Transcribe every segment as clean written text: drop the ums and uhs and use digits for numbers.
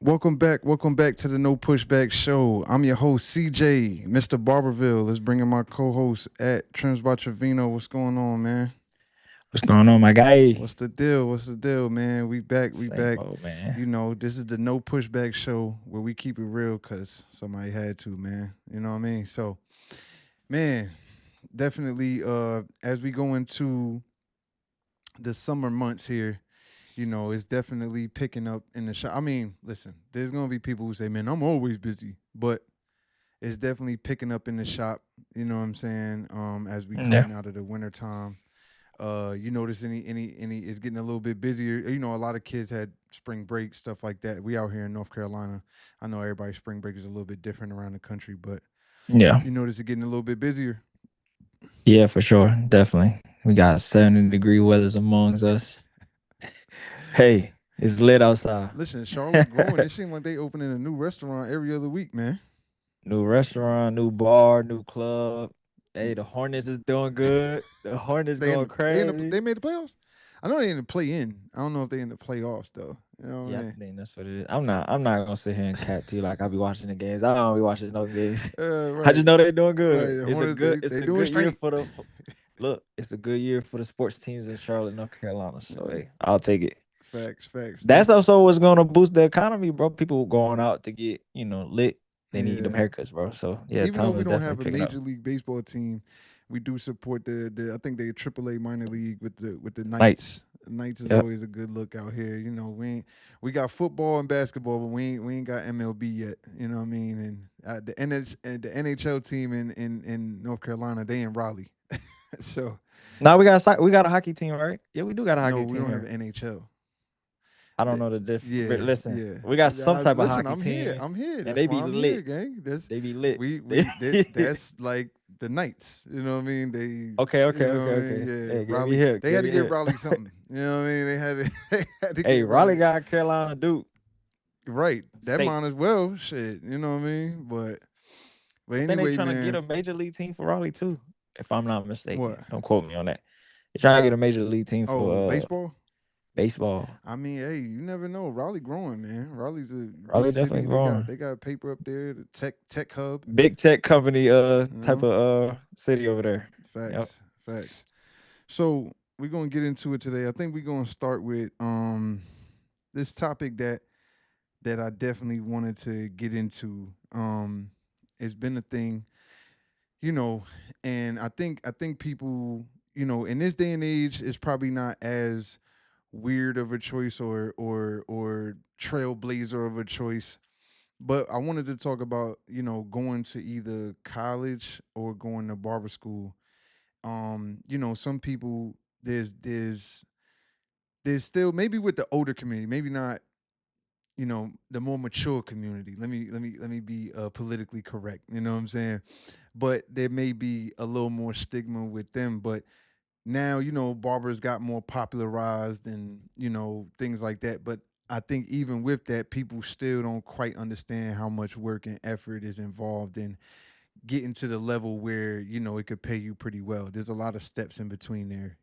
Welcome back. Welcome back to the No Pushback Show. I'm your host, CJ, Mr. Barberville. Let's bring in my co-host at Trims by Trevino. What's going on, man? What's going on, my guy? What's the deal? What's the deal, man? We back. We Same back. old man. This is the No Pushback Show where we keep it real because somebody had to, man. You know what I mean? So, man, definitely. As we go into the summer months here, it's definitely picking up in the shop. I mean, listen, there's gonna be people who say, "Man, I'm always busy," but it's definitely picking up in the shop. You know what I'm saying? As we Yeah, coming out of the winter time, you notice any it's getting a little bit busier. A lot of kids had spring break stuff like that. We out here in North Carolina. I know everybody's spring break is a little bit different around the country, but yeah, you notice it getting a little bit busier. yeah, for sure, definitely. We got 70-degree weathers amongst us. Hey, it's lit outside. Listen, Charlotte growing. It seems like they opening a new restaurant every other week, man. New restaurant, new bar, new club. Hey, the Hornets is doing good. The Hornets going They crazy. made the playoffs. I know they in the play in. I don't know if they in the playoffs though. You know what I Yeah, I mean? think that's what it is. I'm not gonna sit here and cap to you like I be watching the games. I don't be watching no games. I Right, just know they're doing right. good. The It's a Hornets good it's they a doing good year straight. for the look. It's a good year for the sports teams in Charlotte, North Carolina. So Yeah, hey, I'll take it. facts, facts. That's also what's gonna boost the economy, bro. People going out to get, lit. They need them Yeah. haircuts, bro. So yeah, Even though time we is don't definitely have a picking up. major league baseball team, we do support the I think they AAA minor league with the Knights. Lights. Knights is Yep. always a good look out here. We got football and basketball, but we ain't got MLB yet. You know what I mean? And the NHL team in North Carolina, they in Raleigh. So Now we got a hockey team, right? Yeah, we do got a no, hockey we team don't have here. an NHL. I don't The- know the difference. yeah, Listen, yeah. we got some type of Listen, hockey I'm here. team, I'm here. and That's they why be I'm here, lit. gang. They be lit. That's like the Knights. You know what I mean? Okay, You okay, know okay, what I mean? okay. Yeah, Hey, get me Raleigh. hip. They Get had to me give hip. Raleigh something. You know what I mean? They had to Hey, give Raleigh Raleigh got Carolina Duke right. That State. mine as well. Shit. You know what I mean? But I think they anyway, trying to get man. a major league team for Raleigh too, if I'm not mistaken. What? Don't quote me on that. They're trying to get a major league team Oh, for baseball. baseball. I mean, hey, you never know. Raleigh growing, man. Raleigh's a Raleigh good definitely city. They got growing. they got paper up there. The tech hub. Big tech company You type know. of city over there. Yep. Facts. Facts. So we're gonna get into it today. I think we're gonna start with this topic that I definitely wanted to get into. It's been a thing, you know, and I think people, in this day and age, it's probably not as weird of a choice or trailblazer of a choice. But I wanted to talk about, going to either college or going to barber school. Some people there's still maybe with the older community, maybe not, the more mature community. Let me be politically correct. You know what I'm saying? But there may be a little more stigma with them. But now, barbers got more popularized and, things like that. But I think even with that, people still don't quite understand how much work and effort is involved in getting to the level where, it could pay you pretty well. There's a lot of steps in between there.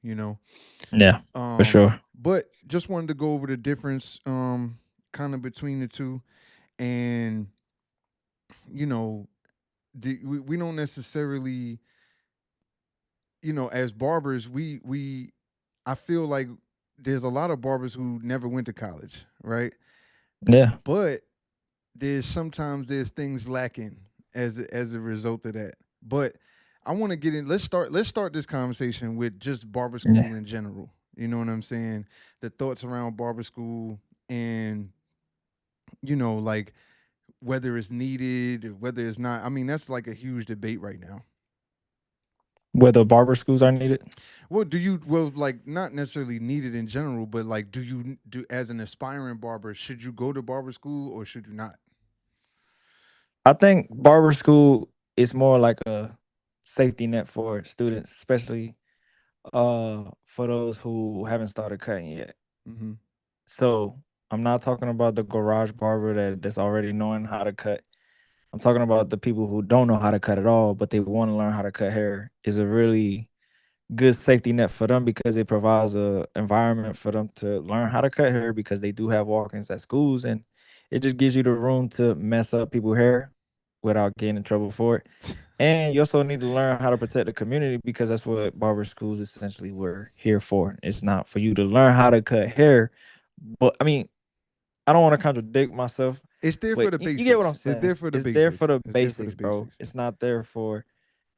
Yeah, for sure. But just wanted to go over the difference kind of between the two. And, you know, we don't necessarily, as barbers, we I feel like there's a lot of barbers who never went to college, right? Yeah. But there's things lacking as a result of that. But I want to get in. Let's start this conversation with just barber Yeah. school in general. You know what I'm saying? The thoughts around barber school and like whether it's needed or whether it's not. I mean, that's like a huge debate right now. Whether barber schools are needed. Like not necessarily needed in general, but like do you do as an aspiring barber, should you go to barber school or should you not? I think barber school is more like a safety net for students, especially for those who haven't started cutting yet. Mm-hmm. So I'm not talking about the garage barber that's already knowing how to cut. I'm talking about the people who don't know how to cut at all, but they want to learn how to cut hair. Is a really good safety net for them because it provides a environment for them to learn how to cut hair because they do have walk-ins at schools, and It just gives you the room to mess up people's hair without getting in trouble for it. And you also need to learn how to protect the community because that's what barber schools essentially were here for. It's not for you to learn how to cut hair, but I mean, I don't want to contradict myself, It's there but for the you get what I'm basics. It's saying. there for the It's there basics. for the It's there for the basics, bro. basics. It's not there for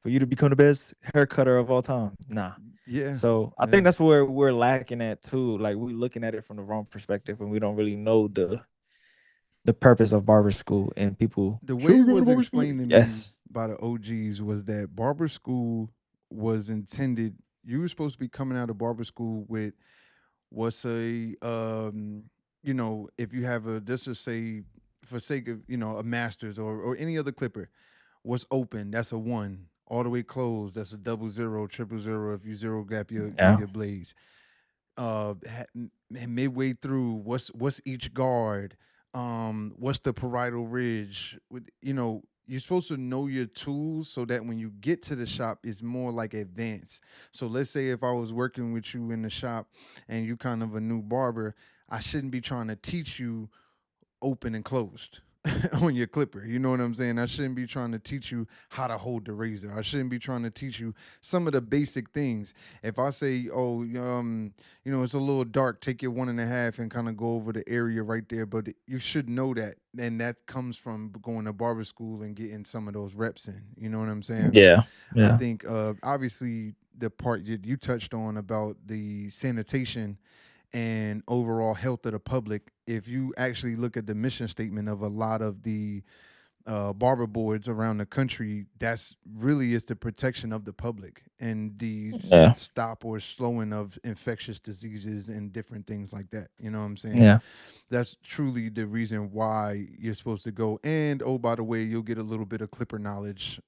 you to become the best hair cutter of all time. Nah. Yeah. So I Yeah. think that's where we're lacking at too. Like we're looking at it from the wrong perspective, and we don't really know the purpose of barber school. And people The way should it go to was barber school. explained to me Yes. by the OGs was that barber school was intended. You were supposed to be coming out of barber school with what's a if you have a, just to say, for sake of, a master's or any other clipper, what's open, that's a one. All the way closed, that's a double zero, triple zero if you zero gap Yeah. your blades. Midway through, what's each guard, what's the parietal ridge, with, you're supposed to know your tools so that when you get to the shop it's more like advanced. So let's say if I was working with you in the shop and you kind of a new barber, I shouldn't be trying to teach you open and closed on your clipper. You know what I'm saying? I shouldn't be trying to teach you how to hold the razor. I shouldn't be trying to teach you some of the basic things. If I say, oh, it's a little dark, take your 1.5 and kind of go over the area right there. But you should know that. And that comes from going to barber school and getting some of those reps in. You know what I'm saying? Yeah. I Yeah. think obviously the part you touched on about the sanitation and overall health of the public. If you actually look at the mission statement of a lot of the barber boards around the country, that's really is the protection of the public and the Yeah. stop or slowing of infectious diseases and different things like that. You know what I'm saying? Yeah. That's truly the reason why you're supposed to go. And oh, by the way, you'll get a little bit of clipper knowledge.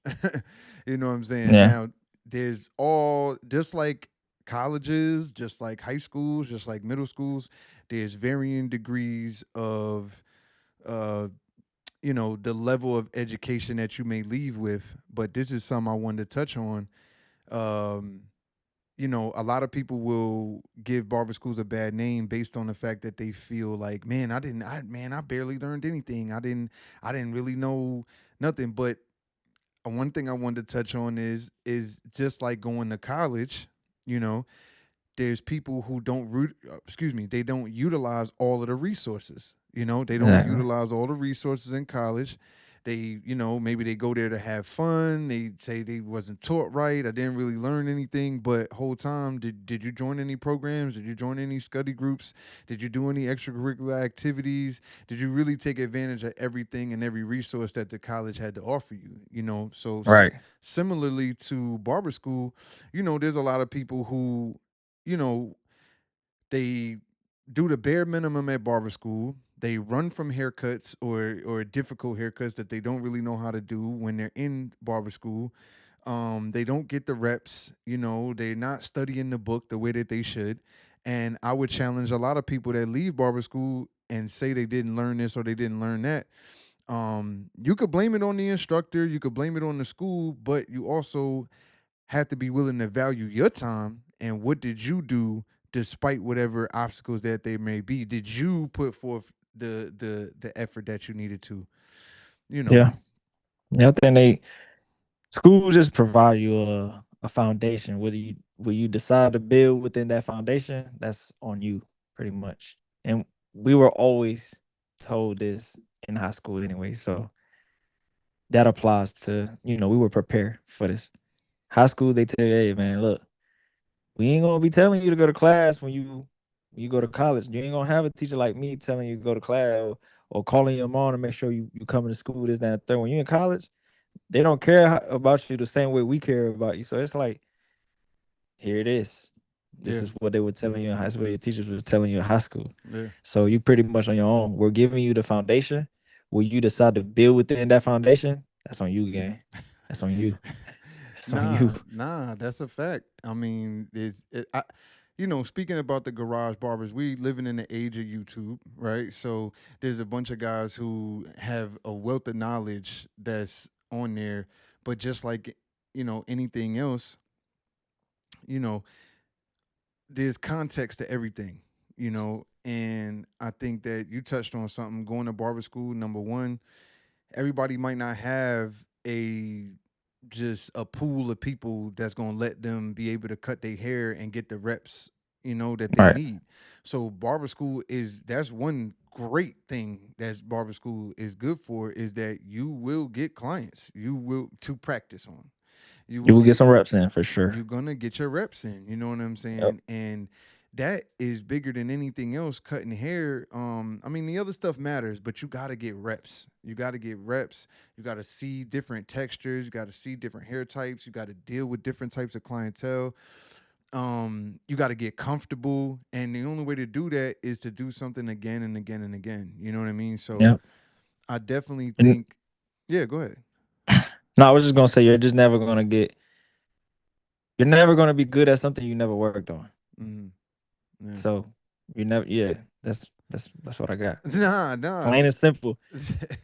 You know what I'm saying? Yeah. Now, there's all, just like colleges, just like high schools, just like middle schools, there's varying degrees of uh the level of education that you may leave with. But this is something I wanted to touch on. um a lot of people will give barber schools a bad name based on the fact that they feel like, man, I barely learned anything. I didn't really know nothing. But one thing I wanted to touch on is just like going to college. you know there's people who they don't utilize all of the resources. They don't Exactly. utilize all the resources in college. They, maybe they go there to have fun. They say they wasn't taught right. I didn't really learn anything. But whole time, did you join any programs? Did you join any study groups? Did you do any extracurricular activities? Did you really take advantage of everything and every resource that the college had to offer you? So Right. similarly to barber school, there's a lot of people who, you know, they do the bare minimum at barber school. They run from haircuts or difficult haircuts that they don't really know how to do when they're in barber school. They don't get the reps. They're not studying the book the way that they should. And I would challenge a lot of people that leave barber school and say they didn't learn this or they didn't learn that. You could blame it on the instructor, you could blame it on the school, but you also have to be willing to value your time and what did you do despite whatever obstacles that they may be. Did you put forth the effort that you needed to? You know. Yeah. Yeah. I think schools just provide you a foundation. Whether you decide to build within that foundation, that's on you pretty much. And we were always told this in high school anyway. So that applies to, we were prepared for this. High school, they tell you, hey man, look, we ain't gonna be telling you to go to class when you go to college. You ain't gonna have a teacher like me telling you to go to class or calling your mom to make sure you coming to school, this, that, and third. When you in college, they don't care about you the same way we care about you. So it's like, here it is. This Yeah. is what they were telling you in high school. Your teachers was telling you in high school. Yeah. So you pretty much on your own. We're giving you the foundation. Will you decide to build within that foundation? That's on you, gang. That's on you. That's on you. Nah, that's a fact. I mean, speaking about the garage barbers, we living in the age of YouTube, right? So there's a bunch of guys who have a wealth of knowledge that's on there, but just like anything else, you know, there's context to everything, And I think that you touched on something. Going to barber school, number one, everybody might not have a just a pool of people that's gonna let them be able to cut their hair and get the reps, that they Right. need. So barber school is that's one great thing that barber school is good for is that you will get clients. You will to practice on. You will You will get get some reps in for sure. you're gonna get your reps in. You know what I'm Yep. saying? And that is bigger than anything else. Cutting hair. I mean, the other stuff matters, but you gotta get reps. You gotta get reps. You gotta see different textures. You gotta see different hair types. You gotta deal with different types of clientele. You gotta get comfortable, and the only way to do that is to do something again and again and again. You know what I mean? So Yep. I definitely And think. Yeah, go ahead. no, I was just gonna say you're never gonna be good at something you never worked on. Hmm. Yeah. So you never yeah, that's what I got. Nah, nah. Plain and simple.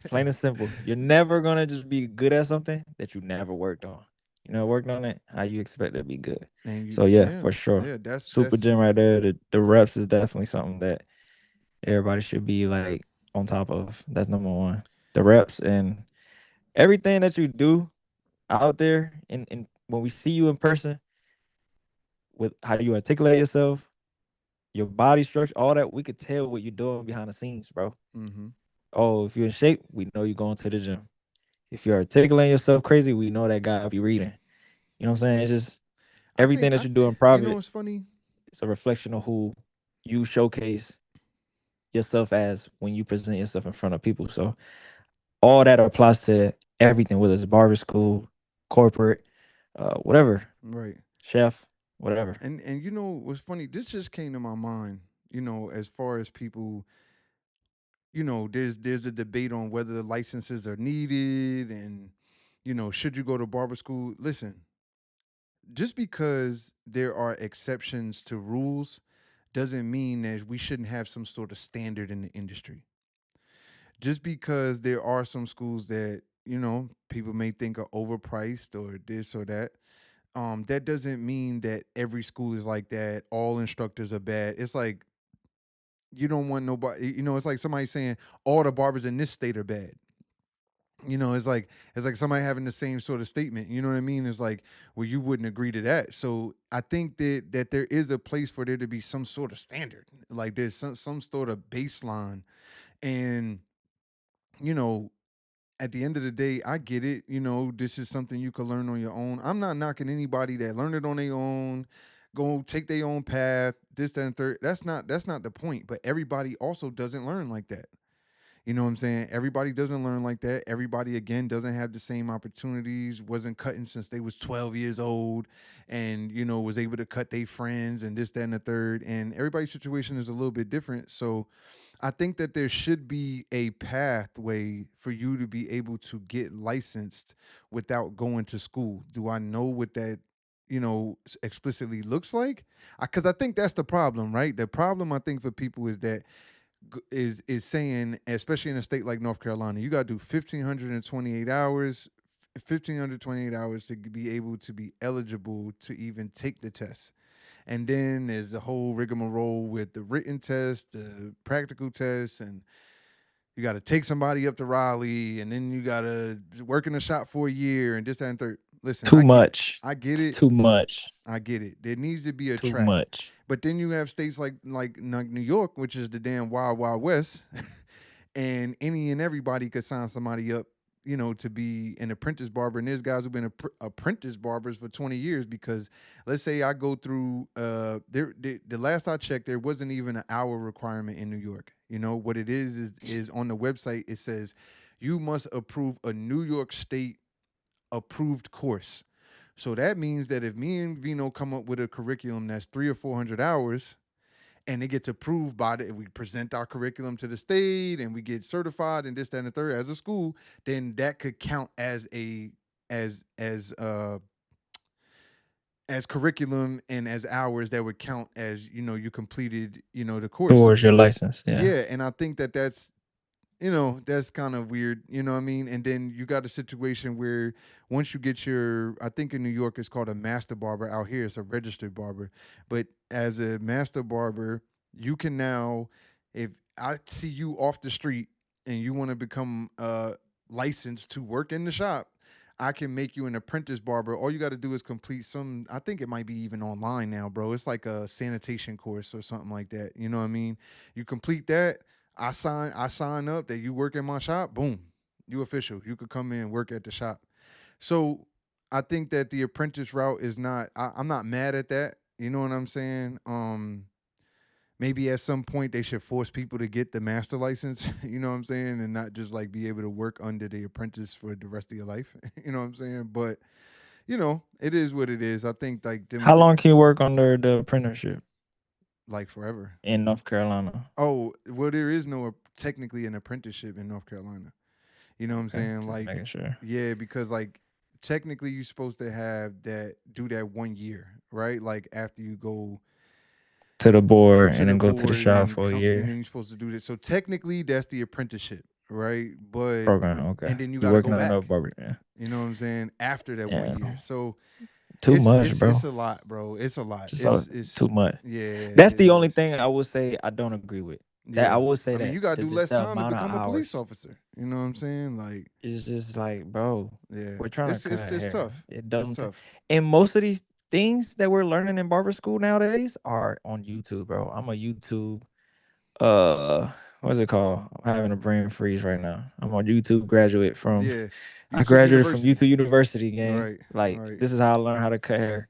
Plain and simple. You're never gonna just be good at something that you never worked on. You never worked on it, how you expect it to be good. And you, So yeah, yeah, for sure. yeah. That's Super that's gym right there. The reps is definitely something that everybody should be like on top of. That's number one. The reps and everything that you do out there in when we see you in person with how you articulate yourself, your body structure, all that, we could tell what you're doing behind the scenes, bro. mm-hmm. Oh, if you're in shape, we know you're going to the gym. If you're articulating yourself crazy, we know that guy be reading. You know what I'm saying? It's just I everything think that I you do in you know private what's funny? is a reflection of who you showcase yourself as when you present yourself in front of people. So all that applies to everything, whether it's barber school, corporate, whatever, Right. chef, whatever. And you know what's funny? This just came to my mind. As far as people, there's a debate on whether the licenses are needed and should you go to barber school? Listen, just because there are exceptions to rules doesn't mean that we shouldn't have some sort of standard in the industry. Just because there are some schools that people may think are overpriced or this or that, that doesn't mean that every school is like that. All instructors are bad. It's like you don't want nobody. It's like somebody saying all the barbers in this state are bad. It's like somebody having the same sort of statement. You know what I mean? It's like, well, you wouldn't agree to that. So I think that there is a place for there to be some sort of standard. Like there's some sort of baseline, and you know at the end of the day, I get it. This is something you could learn on your own. I'm not knocking anybody that learned it on their own, go take their own path, this, that, and third. That's not the point. But everybody also doesn't learn like that. You know what I'm saying? Everybody doesn't learn like that. Everybody again doesn't have the same opportunities, wasn't cutting since they was 12 years old and was able to cut their friends and this, that, and the third. And everybody's situation is a little bit different. So I think that there should be a pathway for you to be able to get licensed without going to school. Do I know what that explicitly looks like? Because I think that's the problem, right? The problem I think for people is that is saying, especially in a state like North Carolina, you got to do 1,528 hours, 1,528 hours to be able to be eligible to even take the test. And then there's a whole rigmarole with the written test, the practical test, and you got to take somebody up to Raleigh, and then you got to work in the shop for a year, and this, that, and third. Listen, Too much. I get It's it, too much. I get it. There needs to be a Too track, much. but then you have states like New York, which is the damn wild wild west, and any and everybody could sign somebody up, to be an apprentice barber. And there's guys who've been apprentice barbers for 20 years because let's say I go through the last I checked, there wasn't even an hour requirement in New York. What it is on the website, it says you must approve a New York State approved course. So that means that if me and Vino come up with a curriculum that's 300 or 400 hours, and it gets approved by we present our curriculum to the state and we get certified and this, that, and the third as a school, then that could count as a as as uh as curriculum and as hours that would count as you completed the course. Towards your license. Yeah. Yeah, and I think that's kind of weird, you know what I mean? And then you got a situation where once you get I think in New York it's called a master barber. Out here it's a registered barber. But as a master barber, you can now If I see you off the street and you want to become licensed to work in the shop, I can make you an apprentice barber. All you got to do is complete some. I think it might be even online now, bro. It's like a sanitation course or something like that. You know what I mean? You complete that. I sign up that you work in my shop. Boom, you official. You could come in and work at the shop. So I think that the apprentice route is not. I'm not mad at that. You know what I'm saying? Maybe at some point they should force people to get the master license, you know what I'm saying, and not just like be able to work under the apprentice for the rest of your life. You know what I'm saying? But it is what it is. I think like How long can you work under the apprenticeship like forever. in North Carolina? Oh, well, there is no technically an apprenticeship in North Carolina. You know what I'm Okay, saying? just Like, making sure. yeah, because like technically you're supposed to do that 1 year, right? Like after you go To the board to and the then go to the board and shop then for a come and year then you're supposed to do this. So technically that's the apprenticeship, right? But program. Okay, and then you you got to go working on another back. barber? Yeah, You know what I'm saying? After that one yeah. year. So Too much, it's bro. a lot, bro. It's a lot. Just It's too much. yeah, That's it the only is. thing I would say I don't agree with. That I Yeah. would say I mean, that you got to the do just less the time to amount of become a police hours officer. You know what I'm saying? Like, is just like, bro, yeah. we're trying to cut It's hair. tough. It It's doesn't. tough. And most of these things that we're learning in barber school nowadays are on YouTube, bro. I'm a YouTube. Uh, what's it called? I'm having a brain freeze right now. I'm a YouTube graduate from. Yeah. I YouTube graduated from University. YouTube University, gang. Right. Like Right. this is how I learned how to cut hair.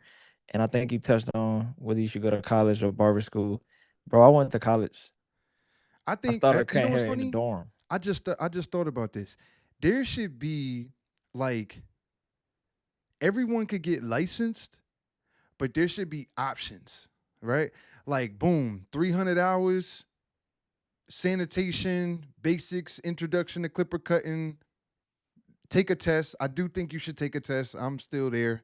And I think you touched on whether you should go to college or barber school. Bro, I went to college. I I think started you know cutting what's hair in the funny? dorm. I just thought about this. There should be like everyone could get licensed, but there should be options, right? Like boom, 300 hours, sanitation, basics, introduction to clipper cutting, take a test. I do think you should take a test. I'm still there.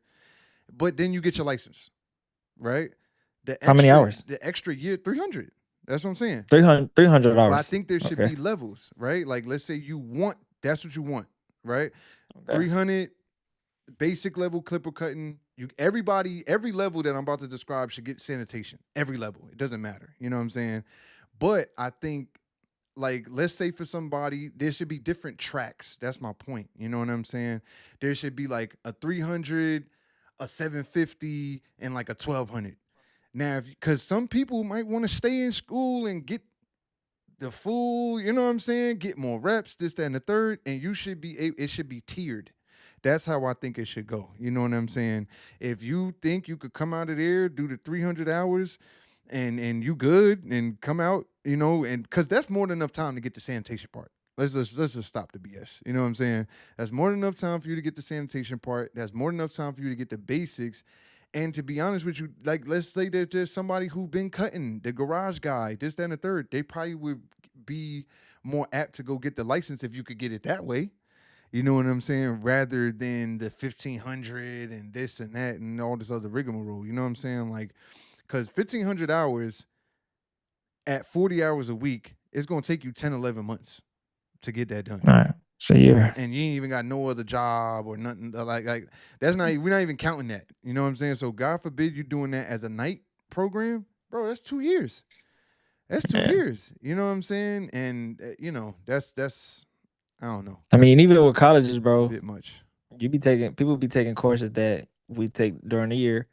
But then you get your license, right? The How many extra hours? the extra year 300. That's what I'm saying. 300 But I hours. think there should Okay. be levels, right? Like let's say that's what you want, right? Okay. 300 basic level clipper cutting. Every level that I'm about to describe should get sanitation. Every level. It doesn't matter. You know what I'm saying? But I think like let's say for somebody there should be different tracks. That's my point. You know what I'm saying? There should be like a 300, a 750 and like a 1200. Now if cuz some people might want to stay in school and get the full, you know what I'm saying? Get more reps, this, that, and the third, and it should be tiered. That's how I think it should go. You know what I'm saying? If you think you could come out of there, do the 300 hours, and you good, and come out, and because that's more than enough time to get the sanitation part. Let's just stop the BS. You know what I'm saying? That's more than enough time for you to get the sanitation part. That's more than enough time for you to get the basics. And to be honest with you, like let's say that there's somebody who been cutting, the garage guy, this, that, and the third, they probably would be more apt to go get the license if you could get it that way. You know what I'm saying? Rather than the 1500 and this and that and all this other rigmarole. You know what I'm saying? Like, because 1500 hours at 40 hours a week, it's going to take you 10, 11 months to get that done. All right. So yeah. And you ain't even got no other job or nothing like that's not we're not even counting that. You know what I'm saying? So God forbid you doing that as a night program, bro. That's 2 years. That's two Yeah. years. You know what I'm saying? And that's I don't know. I That's mean, even with colleges, a bro, bit much. people be taking courses that we take during the year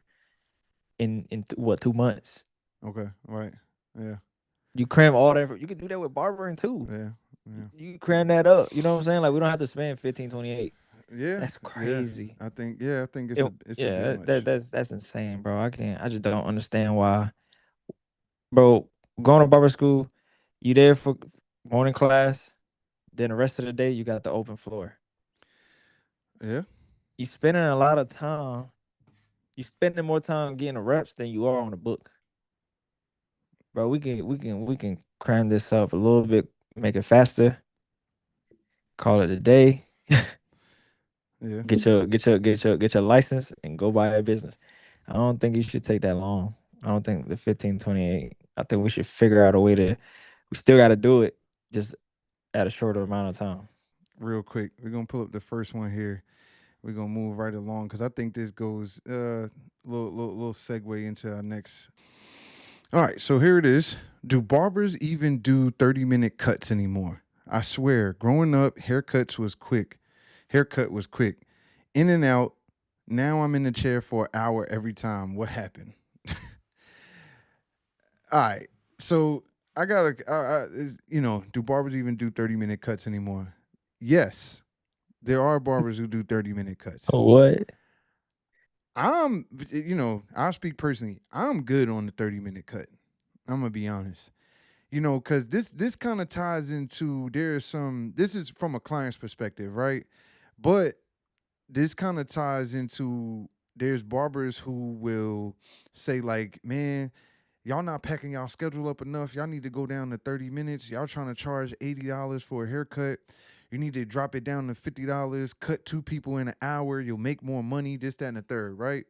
in what 2 months. Okay, right. Yeah, You cram all that. You can do that with barbering too. yeah, yeah, You cram that up. You know what I'm saying? Like we don't have to spend 1528. yeah, That's yeah. crazy. I think it's It, a bit yeah, much. that's insane, bro. I can't. I just don't understand why, bro. Going to barber school, you there for morning class, then the rest of the day you got the open floor. Yeah, You spending a lot of time. You spending more time getting the reps than you are on the book, bro. We can cram this up a little bit, make it faster. Call it a day. yeah. Get your license and go buy a business. I don't think you should take that long. I don't think the 1528. I think we should figure out a way to. We still got to do it, just at a shorter amount of time. Real quick, we're gonna pull up the first one here. We're gonna move right along because I think this goes little segue into our next. All right, so here it is. Do barbers even do 30-minute cuts anymore? I swear, growing up, Haircut was quick. In and out. Now I'm in the chair for an hour every time. What happened? All right. So I gotta, do barbers even do 30-minute cuts anymore? Yes, there are barbers who do 30-minute cuts. What? I'll speak personally. I'm good on the 30-minute cut. I'm gonna be honest. Because this kind of ties into there's some. This is from a client's perspective, right? But this kind of ties into there's barbers who will say like, man, y'all not packing y'all schedule up enough. Y'all need to go down to 30 minutes. Y'all trying to charge $80 for a haircut. You need to drop it down to $50. Cut two people in an hour. You'll make more money. This, that, and the third, right?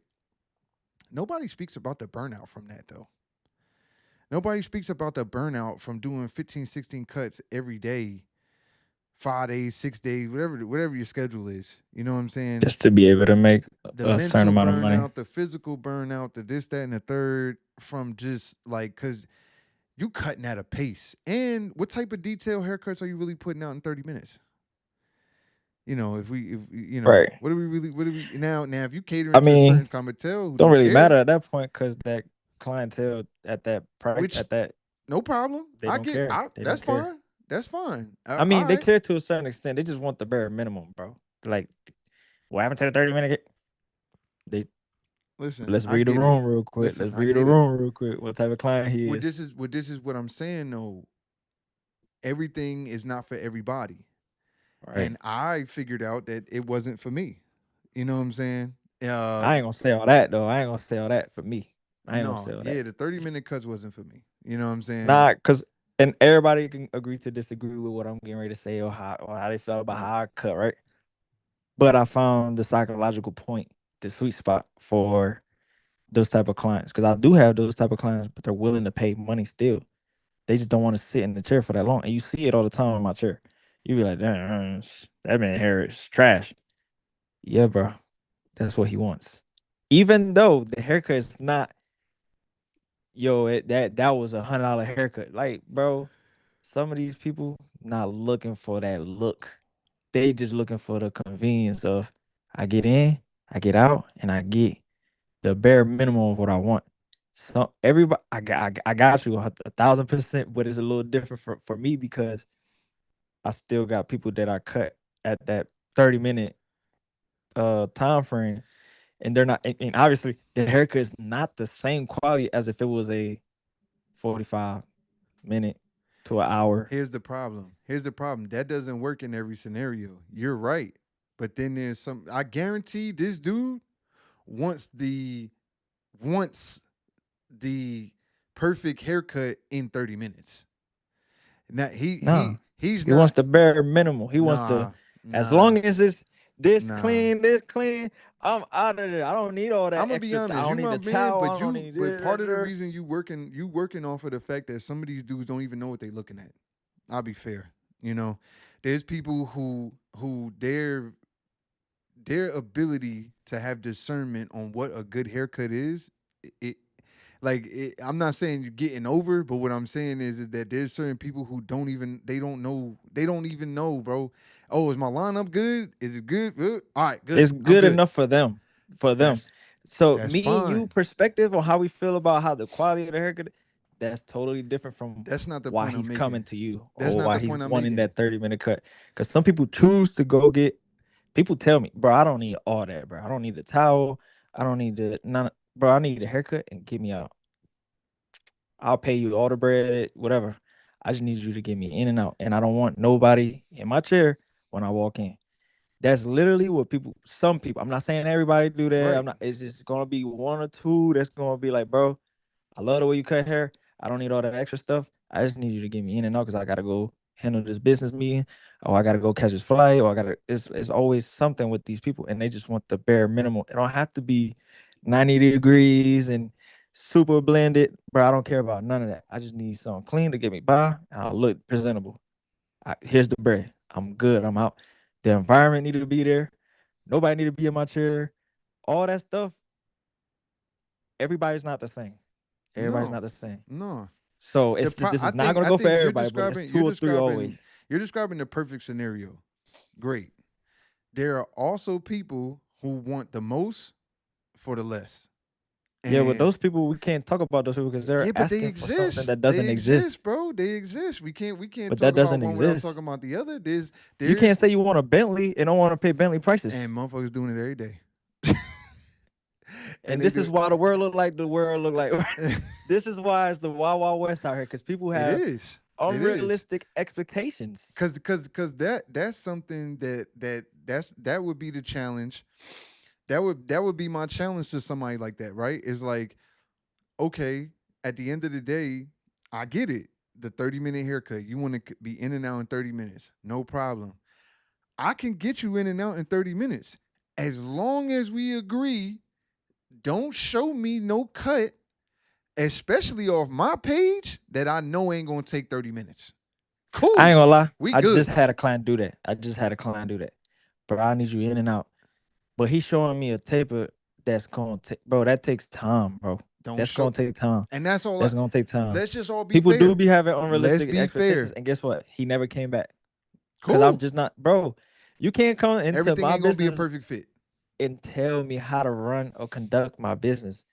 Nobody speaks about the burnout from that though. Nobody speaks about the burnout from doing 15, 16 cuts every day, 5 days, 6 days, whatever your schedule is. You know what I'm saying? Just to be able to make The a certain mental amount of money. burnout, the physical burnout, the this, that, and the third from just like, cause you cutting at a pace. And what type of detail haircuts are you really putting out in 30 minutes? If Right. what do we now if you I catering to a mean, certain clientele who don't don't really care, matter at that point because that clientele at that price which at that no problem. they don't care. They That's don't care. fine. That's fine. I All mean, they right. care to a certain extent. They just want the bare minimum, bro. Like, what happened to the 30-minute? They Listen, let's I read the get it. room real quick. Listen, Let's I read the get it. room real quick. What type of client he What is? this is what I'm saying though. Everything is not for everybody. Right. And I figured out that it wasn't for me. You know what I'm saying? Uh I ain't gonna say all that though. I ain't gonna say all that for me. I ain't gonna no, say all that. yeah, the 30-minute cuts wasn't for me. You know what I'm saying? Nah, cause and everybody can agree to disagree with what I'm getting ready to say or how they felt about Right. how I cut, right? But I found the psychological point, the sweet spot for those type of clients. Because I do have those type of clients, but they're willing to pay money still. They just don't want to sit in the chair for that long. And you see it all the time in my chair. You be like, damn, that man hair is trash. Yeah, bro. That's what he wants. Even though the haircut is not, yo, that was $100 haircut. Like, bro, some of these people not looking for that look. They just looking for the convenience of I get in, I get out, and I get the bare minimum of what I want. So everybody, I got you 1,000%, but it's a little different for me because I still got people that I cut at that 30-minute time frame, and they're not. And obviously, the haircut is not the same quality as if it was a 45 minute to an hour. Here's the problem. That doesn't work in every scenario. You're right. But then there's some I guarantee this dude wants the wants the perfect haircut in 30 minutes. Now No, he's he wants not the bare minimum. He wants the nah, as nah, long as it's this nah. clean, this clean. I'm out of there. I don't need all that I'm gonna be extra. I honest, you don't need my the man, towel. but I don't need part of the it. reason you working off of the fact that some of these dudes don't even know what they looking at. I'll be fair. There's people who their ability to have discernment on what a good haircut is, it I'm not saying you're getting over, but what I'm saying is that there's certain people who they don't even know, bro. Oh, is my lineup good? Is it good? All right, good. It's I'm good good. enough for them. For them. That's So that's me and you fine. perspective on how we feel about how the quality of the haircut, that's totally different from That's not the why point I'm he's coming making. to you That's or not why the he's point I'm wanting making. that 30-minute cut. Because some people choose to go get people tell me, bro, I don't need all that, bro. I don't need the towel. I don't need the none, bro. I need a haircut and get me out. I'll pay you all the bread, whatever. I just need you to get me in and out. And I don't want nobody in my chair when I walk in. That's literally what some people, I'm not saying everybody do that. Right. I'm not, it's just gonna be one or two that's gonna be like, bro, I love the way you cut hair. I don't need all that extra stuff. I just need you to get me in and out because I gotta go handle this business meeting, or I gotta go catch this flight, or I gotta. It's always something with these people, and they just want the bare minimum. It don't have to be 90 degrees and super blended, bro. I don't care about none of that. I just need something clean to get me by, and I'll look presentable. Here's the bread. I'm good. I'm out. The environment need to be there. Nobody need to be in my chair. All that stuff. Everybody's not the same. Everybody's No, not the same. no. So this I is not think gonna I go for think everybody, but it's two or three always. you're describing the perfect scenario. Great. There are also people who want the most for the less. Yeah, but And those people, we can't talk about those people because they're yeah, but they asking for something exist. that They doesn't exist. exist, bro. They exist. We can't But talk that about doesn't one without exist. talking about the other. You There can't is say you want a Bentley and don't want to pay Bentley prices. and motherfuckers doing it every day. And And they this do is why the world look like the world look like. This is why it's the Wild Wild West out here because people it have is. It is. unrealistic expectations. Cause that's something that would be the challenge. That would be my challenge to somebody like that, right? Is like, okay, at the end of the day, I get it. The 30-minute haircut, you want to be in and out in 30 minutes. No problem. I can get you in and out in 30 minutes. As long as we agree, don't show me no cut, especially off my page, that I know ain't gonna take 30 minutes. I Cool. ain't gonna lie. We I just good. had a client do that. Bro, I need you in and out. But he's showing me a taper that's gonna take, bro. That takes time, bro. Don't That's show. gonna take time. And that's all. That's gonna take time. Let's just all be People do fair. be having Let's unrealistic be expectations, fair. and guess what? He never came back because I'm Cool. just not, bro. You can't come into Everything my ain't gonna be a business perfect fit. and tell me how to run or conduct my business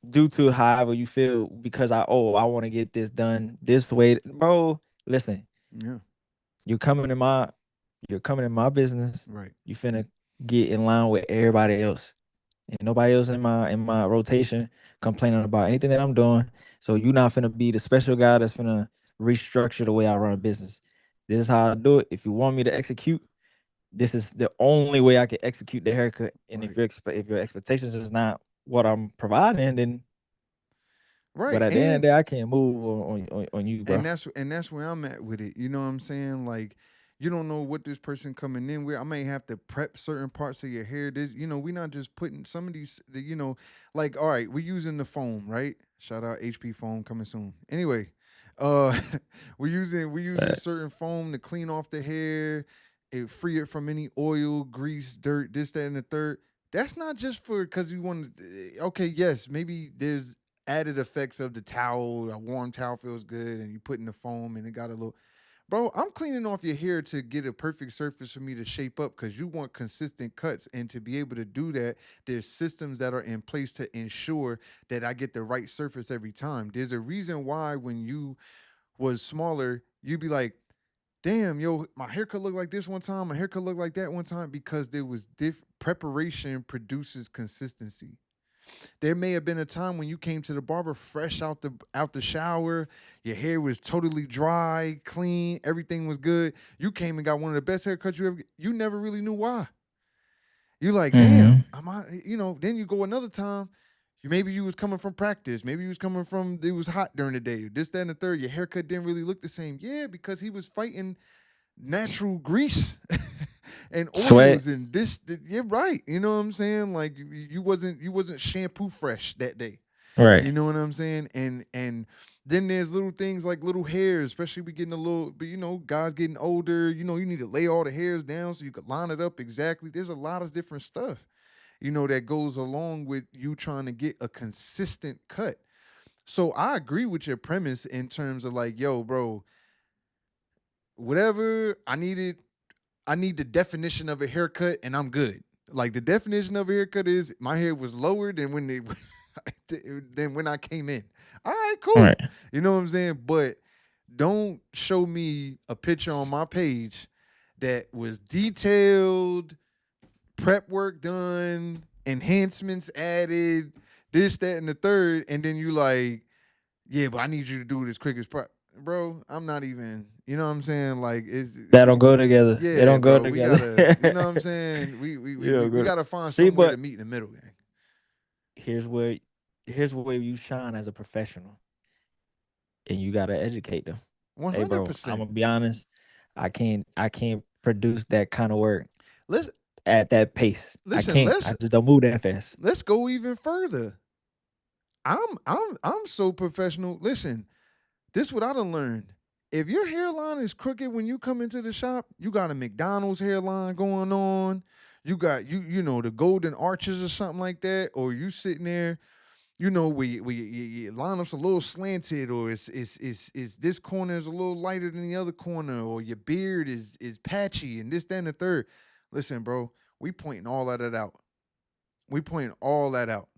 due to however you feel because I want to get this done this way, bro. Listen, Yeah. you're coming in my you're coming in my business. Right. You finna get in line with everybody else. And nobody else in my rotation complaining about anything that I'm doing. So you're not finna be the special guy that's finna restructure the way I run a business. This is how I do it. If you want me to execute, this is the only way I can execute the haircut. And Right. if your expectations is not what I'm providing, then but Right. at the end of the day, I can't move on you, bro. And that's where I'm at with it. You know what I'm saying? Like, you don't know what this person coming in with. I may have to prep certain parts of your hair. This, we're not just putting some of these, like, all right, we're using the foam, right? Shout out HP foam coming soon. Anyway, uh we're using certain foam to clean off the hair, it free it from any oil, grease, dirt, this, that, and the third. That's not just for because you want to. Okay, yes, maybe there's added effects of the towel. A warm towel feels good, and you put in the foam, and it got a little. Bro, I'm cleaning off your hair to get a perfect surface for me to shape up because you want consistent cuts, and to be able to do that, there's systems that are in place to ensure that I get the right surface every time. There's a reason why when you was smaller, you'd be like, damn, yo, my haircut looked like this one time, my haircut looked like that one time, because there was preparation produces consistency. There may have been a time when you came to the barber fresh out the shower, your hair was totally dry, clean, everything was good. You came and got one of the best haircuts you ever. You never really knew why. You like, Mm-hmm. damn, am I? Then you go another time. Maybe you was coming from practice. Maybe you was coming from it was hot during the day. This, that, and the third. Your haircut didn't really look the same. Yeah, because he was fighting natural grease and Sweat. oils and this. You're right. You know what I'm saying? Like you wasn't shampoo fresh that day. Right. You know what I'm saying? And then there's little things like little hairs, especially we getting a little, but guys getting older, you need to lay all the hairs down so you could line it up exactly. There's a lot of different stuff, that goes along with you trying to get a consistent cut. So I agree with your premise in terms of like, yo, bro, whatever I need the definition of a haircut and I'm good. Like the definition of a haircut is my hair was lower than when I came in. All right, cool. Right. You know what I'm saying? But don't show me a picture on my page that was detailed, prep work done, enhancements added, this, that, and the third, and then you like, yeah, but I need you to do it as quick as bro. I'm not even, you know what I'm saying? Like, That don't go together. They yeah, don't go bro. We together. gotta, you know what I'm saying? We we You we, we, don't we go. gotta find See, somewhere to but meet in the middle, gang. here's where here's where you shine as a professional, and you gotta educate them. One Hey, hundred bro, I'm percent. gonna be honest. I can't produce that kind of work Let's at that pace. I listen. can't. I just don't move that fast. Let's go even further. I'm so professional. Listen, this is what I done learned. If your hairline is crooked when you come into the shop, you got a McDonald's hairline going on. You got the golden arches or something like that, or you sitting there, your lineup's a little slanted, or it's this corner is a little lighter than the other corner, or your beard is patchy, and this, that, and the third. Listen, bro, we pointing all of that out. We pointing all that out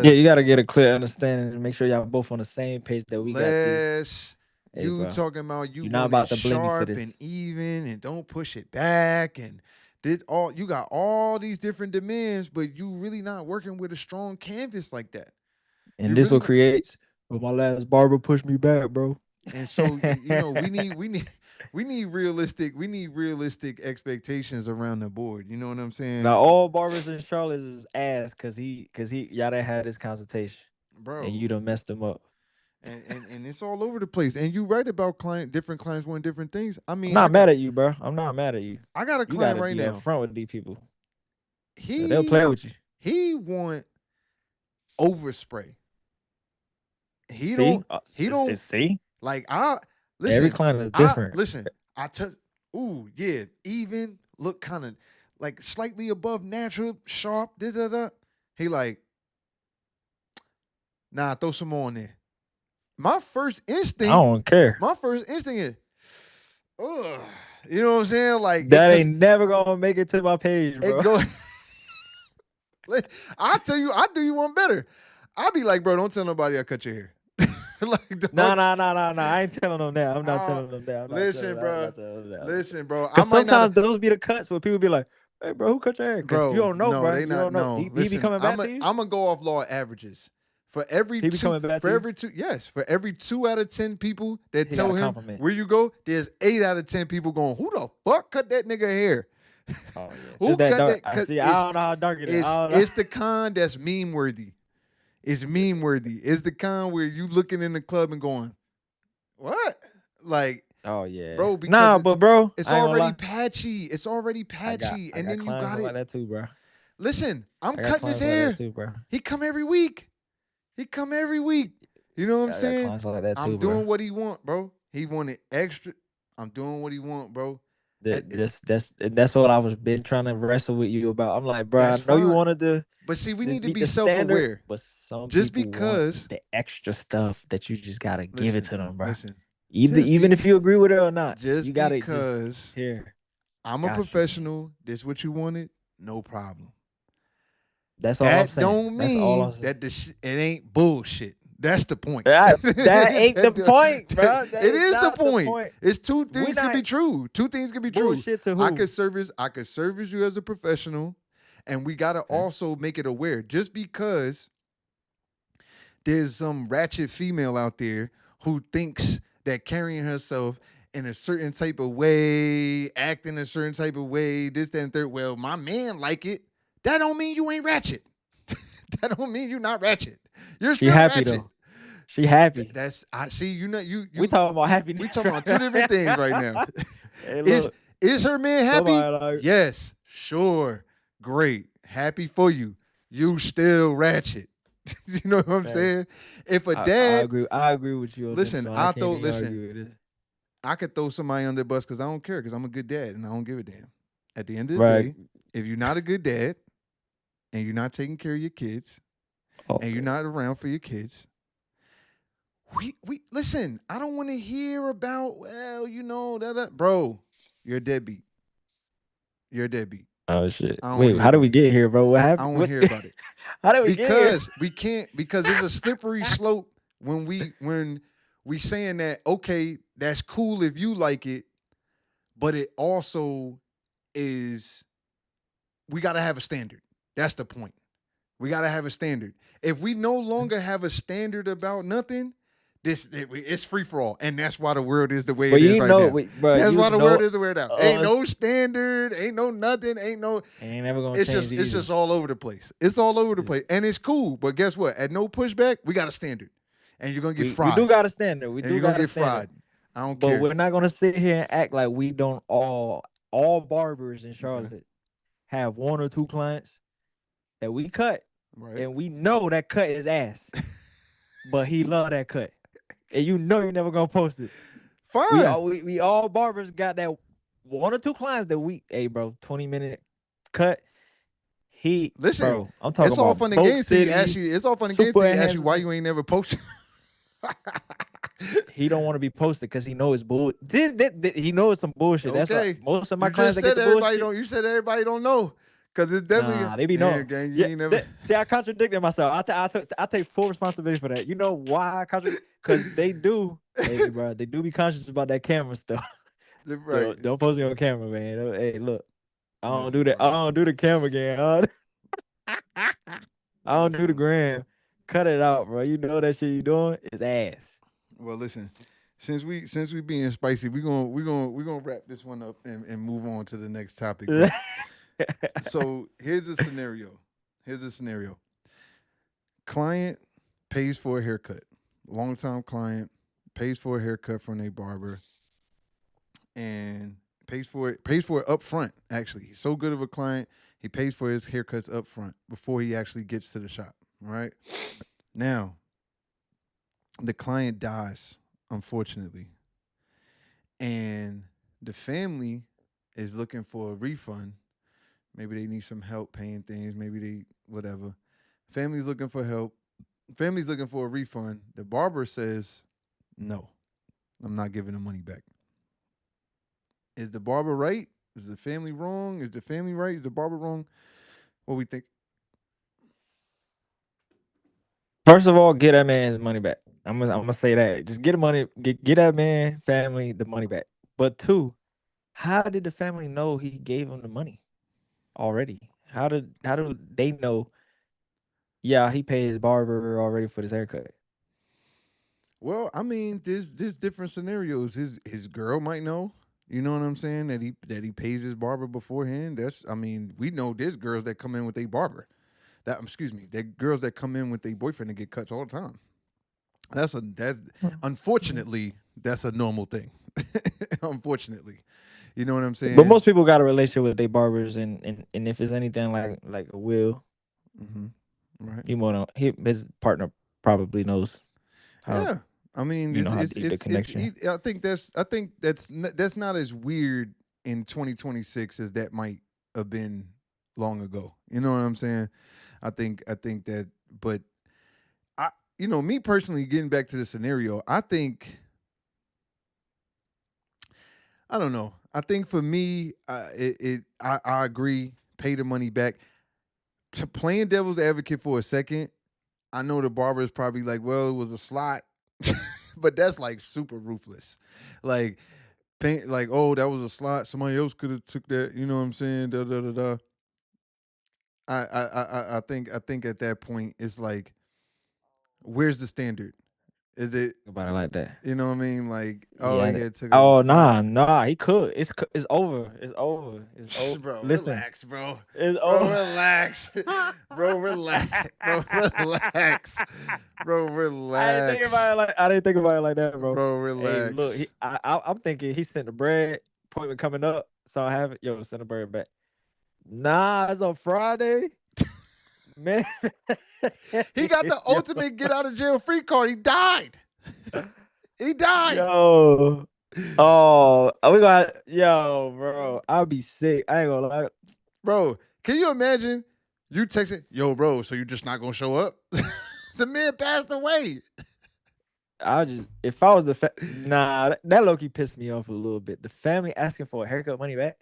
Yeah, because you gotta get a clear understanding and make sure y'all both on the same page that we got this. less Hey, you bro, talking about you you're not want it about to blame me for sharp and this. even and don't push it back and did all you got all these different demands, but you really not working with a strong canvas like that. And You this really what not. creates. Well, my last barber pushed me back, bro. And so we need realistic expectations around the board. You know what I'm Now saying? all barbers in Charlotte is ass because he y'all done had this consultation and Bro. you done messed them up. And it's all over the place. And you right about different clients wanting different things. I I'm mean, not mad at you, bro. I'm not mad at you. I got a You client gotta right be now. upfront with these people. They'll He play with you. he want overspray. He See? don't he don't See? like I Every listen. client is I different. listen. I took ooh yeah, even look kind of like slightly above natural, sharp. Da da da. He like, nah, throw some more on there. My first I instinct, don't care. is, ugh. You know what I'm saying? Like it, That cause ain't never gonna make it to my page, it bro. go. I tell you, I do you one better. I be like, bro, don't tell nobody I cut your hair. Like, Nah, don't. nah, nah, nah, nah. I ain't telling them that. I'm not Uh, telling them that. listen, I'm bro. not telling them that. Listen, bro. I Cause might not. sometimes those be the cuts where people be like, "Hey, bro, who cut your hair?" Cause you Bro, don't know, no, bro. they You not. don't know. No, He be listen. coming I'm back a, to you. I'm gonna go off law averages. For every He be two, coming back for to you. every two, yes, for every 2 out of 10 people that He got tell a him compliment. where you go, there's 8 out of 10 people going, "Who the fuck cut that nigga hair? Oh yeah, Who it's that cut dark. that?" I Cause see. I don't know how dark it is. I don't know. it's the con that's meme worthy. It's meme worthy. It's the con where you looking in the club and going, "What?" Like, Oh yeah. bro, because Nah, but bro, it's I ain't gonna already lie. patchy. It's already I got patchy, I and got then you clients got like it. that too, bro. Listen, I'm I got cutting his clients like that hair. too, bro. He come every week. He come every week. You know what I'm I got saying? clients like that I'm too, bro. doing what he want, bro. He wanted extra. I'm doing what he want, bro. That's what I was been trying to wrestle with you about. I'm like, bro, I That's know you fine. wanted to But see, we need to meet be the standard, self-aware. but some Just people want because, the extra stuff that you just gotta give it listen, to them, bro. listen. Just Even be, if you agree with it or not, you just gotta just because here. I'm a Got you, man. professional. This what you wanted. No problem. That's all I'm That saying. don't That's all I'm mean saying. that it ain't bullshit. That's the point. That ain't the point, bro. That It is is the not the point. point. It's two We things can not be true. Two things can be true. bullshit to I who? could service you as a professional, and we gotta Okay. also make it aware. Just because there's some ratchet female out there who thinks that carrying herself in a certain type of way, acting a certain type of way, this, that, and third. Well, my man like it. That don't mean you ain't ratchet. That don't mean you not ratchet. You're She still happy ratchet. though. She happy. That's I see. You know We you. talking about We happiness talking about two right different things right now. now. Hey, is look, is her man happy? somebody like Yes, sure, great, happy for you. You still ratchet. You know what I'm hey, saying? If a I dad, agree. I agree with you on this, listen, so I can't even listen, argue with this. I could throw somebody under the bus because I don't care because I'm a good dad and I don't give a damn. At the end of the Right. day, if you're not a good dad and you're not taking care of your kids Oh, and you're not around for your kids, we listen. I don't want to hear about bro. You're a deadbeat. You're a deadbeat. oh shit. I don't want to Wait, hear how did about we it. get here, bro? What I happened? don't want What? to hear about it How did we get here? because we can't because there's a slippery slope when we saying that okay that's cool if you like it, but it also is we got to have a standard. That's the point. We got to have a standard. If we no longer have a standard about nothing, it's free for all, and that's why the world is the way But it is you right know, now. bro, That's you why the world know is the way it is. Ain't us no standard, ain't no nothing, ain't no. ain't never gonna It's change just it it's either. just all over the place. It's all over the place, and it's cool. But guess what? At no pushback, we got a standard, and you're gonna get We do fried, got a standard. We and do you're gonna got a get standard. fried. I don't But care. we're not gonna sit here and act like we don't all barbers in Okay. Charlotte have one or two clients that we cut Right. and we know that cut is ass. But he love that cut. And you know you're never gonna post it. Fine. We all barbers got that one or two clients that hey bro, 20-minute cut. Listen, Bro, I'm talking it's all about fun and Boat games till you ask City, you. It's all fun and games super till you ask you why enhancement. you ain't never posted. He don't want to be posted because he know it's bull. He knows some bullshit. That's why Okay, most of you my clients just that get said the everybody bullshit. don't. You said everybody don't know, cause it's definitely Nah, they be yeah, know. gang. You Yeah, ain't never see, I contradicted myself. I take full responsibility for that. You know why I contradict? Because they do. Hey, bro, they do be conscious about that camera stuff. right. Don't post me on camera, man. Hey, look, I don't This do is that. I funny. don't do the camera game. I don't do the Listen, gram. Cut it out, bro. You know that shit you doing is ass. well, listen. Since we being spicy, we gonna wrap this one up and move on to the next topic. But so here's a scenario. Here's a scenario. Client pays for a haircut. Long time client pays for a haircut from a barber and pays for it up front. Actually, he's so good of a client, he pays for his haircuts up front before he actually gets to the shop. All right. Now, the client dies, unfortunately, and the family is looking for a refund. Maybe they need some help paying things. Maybe they whatever. Family's looking for help. Family's looking for a refund. The barber says, "No, I'm not giving the money back." Is the barber right? Is the family wrong? Is the family right? Is the barber wrong? What we think? First of all, get that man's money back. I'm gonna say that. Just get the money, get that man family the money back. But two, how did the family know he gave him the money already? How do they know? Yeah, he paid his barber already for this haircut. Well, I mean, there's different scenarios. His girl might know. You know what I'm saying? That he pays his barber beforehand. That's I mean, we know there's girls that come in with a barber. That excuse me, there girls that come in with their boyfriend and get cuts all the time. That's Mm. unfortunately that's a normal thing. Unfortunately, you know what I'm But saying? most people got a relationship with their barbers, and if it's anything like a will, Hmm. Right. his partner probably knows how Yeah. I mean, how deep the connection. that's not as weird in 2026 as that might have been long ago. You know what I'm saying? I think that, but I, me personally, getting back to the scenario, I don't know. I think for me, I agree. Pay the money back. Playing devil's advocate for a second, I know the barber is probably like, well, it was a slot, but that's like super ruthless. Like, like, oh, that was a slot. Somebody else could have took that. You know what I'm saying? Da da da da. I think at that point it's like, where's the standard? Is it Think about it like that. you know what I mean? Like, oh, Yeah. he had took out a Oh, spot. nah, he could. It's over. It's over. It's over. Bro, Listen, relax, bro. it's Bro, over. relax. Bro, relax. Bro, relax. Bro, relax. I didn't think about it like that, bro. Bro, Hey, look, relax. I'm thinking he sent the bread appointment coming up, so I have it. Yo, send the bread back. Nah, it's on Friday, man. He got the yo, ultimate get out of jail free card. He died. He died. yo. Oh, we got yo, bro. I'll be sick. I ain't gonna lie. Bro, can you imagine you texting, yo, bro, so you just not gonna show up? The man passed away. I just if I was nah, that low key pissed me off a little bit. The family asking for a haircut money back.